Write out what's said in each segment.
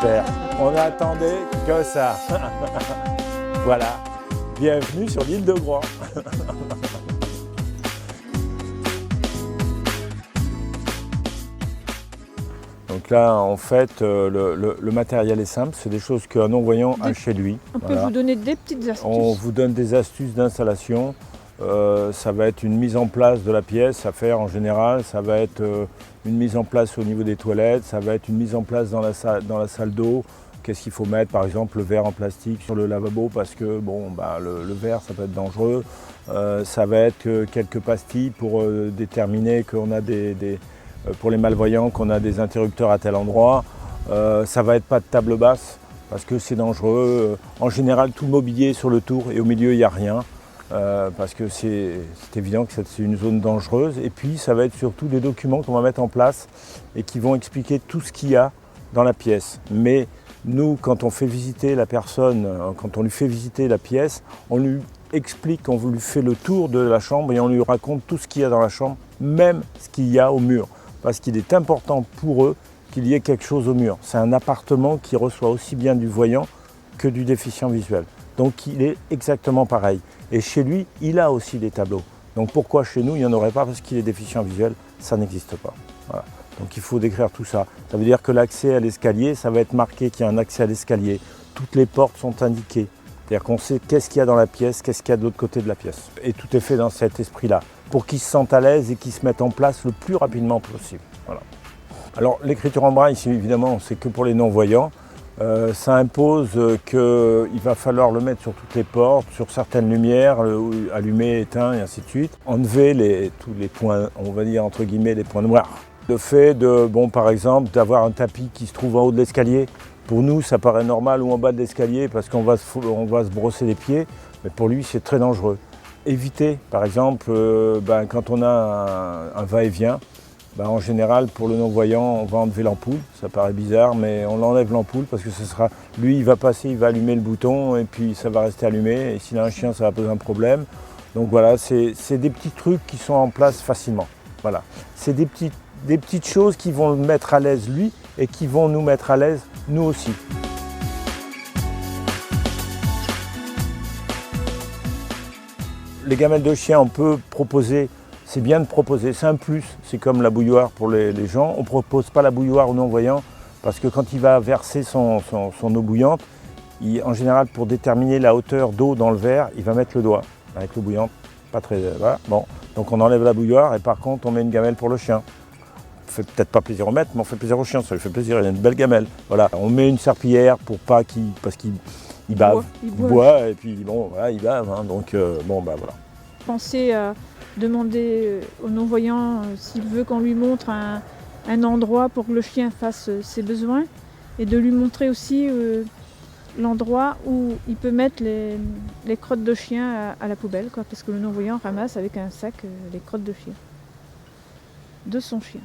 Super, on n'attendait que ça. Voilà, bienvenue sur l'île de Groix. Donc là, en fait, le matériel est simple, c'est des choses qu'un non-voyant a chez lui. On peut vous donner des petites astuces. On vous donne des astuces d'installation. Ça va être une mise en place de la pièce à faire en général, ça va être une mise en place au niveau des toilettes, ça va être une mise en place dans la salle d'eau. Qu'est-ce qu'il faut mettre, par exemple le verre en plastique sur le lavabo parce que bon, le verre ça peut être dangereux. Ça va être quelques pastilles pour déterminer qu'on a pour les malvoyants qu'on a des interrupteurs à tel endroit. Ça va être pas de table basse parce que c'est dangereux. En général tout le mobilier est sur le tour et au milieu il n'y a rien. Parce que c'est évident que c'est une zone dangereuse. Et puis ça va être surtout des documents qu'on va mettre en place et qui vont expliquer tout ce qu'il y a dans la pièce. Mais nous, quand on fait visiter la personne, quand on lui fait visiter la pièce, on lui explique, on lui fait le tour de la chambre et on lui raconte tout ce qu'il y a dans la chambre, même ce qu'il y a au mur. Parce qu'il est important pour eux qu'il y ait quelque chose au mur. C'est un appartement qui reçoit aussi bien du voyant que du déficient visuel. Donc il est exactement pareil. Et chez lui, il a aussi des tableaux. Donc pourquoi chez nous, il n'y en aurait pas parce qu'il est déficient visuel? Ça n'existe pas. Voilà. Donc il faut décrire tout ça. Ça veut dire que l'accès à l'escalier, ça va être marqué qu'il y a un accès à l'escalier. Toutes les portes sont indiquées. C'est-à-dire qu'on sait qu'est-ce qu'il y a dans la pièce, qu'est-ce qu'il y a de l'autre côté de la pièce. Et tout est fait dans cet esprit-là, pour qu'ils se sentent à l'aise et qu'ils se mettent en place le plus rapidement possible. Voilà. Alors l'écriture en braille, évidemment, c'est que pour les non-voyants. Ça impose qu'il va falloir le mettre sur toutes les portes, sur certaines lumières, allumées, éteintes et ainsi de suite. Enlever tous les points, on va dire entre guillemets, les points noirs. Le fait de, par exemple, d'avoir un tapis qui se trouve en haut de l'escalier, pour nous ça paraît normal ou en bas de l'escalier parce qu'on va se brosser les pieds, mais pour lui c'est très dangereux. Éviter, par exemple, quand on a un va-et-vient, en général, pour le non-voyant, on va enlever l'ampoule. Ça paraît bizarre, mais on enlève l'ampoule parce que lui, il va passer, il va allumer le bouton et puis ça va rester allumé. Et s'il a un chien, ça va poser un problème. Donc voilà, c'est des petits trucs qui sont en place facilement. Voilà. C'est des petites choses qui vont le mettre à l'aise lui et qui vont nous mettre à l'aise nous aussi. Les gamelles de chien, on peut proposer. C'est bien de proposer, c'est un plus, c'est comme la bouilloire pour les gens. On ne propose pas la bouilloire aux non-voyants parce que quand il va verser son eau bouillante, en général pour déterminer la hauteur d'eau dans le verre, il va mettre le doigt avec l'eau bouillante. Pas très. Voilà. Bon. Donc on enlève la bouilloire et par contre on met une gamelle pour le chien. Ça fait peut-être pas plaisir au maître, mais on fait plaisir au chien, ça lui fait plaisir, il a une belle gamelle. Voilà. On met une serpillière pour pas parce qu'il bave, il boit et puis bon voilà, il bave. Hein, donc voilà. Pensez à demander au non-voyant s'il veut qu'on lui montre un endroit pour que le chien fasse ses besoins et de lui montrer aussi l'endroit où il peut mettre les crottes de chien à la poubelle, parce que le non-voyant ramasse avec un sac les crottes de chien. De son chien.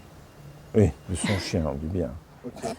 Oui, de son chien, on dit bien. Okay.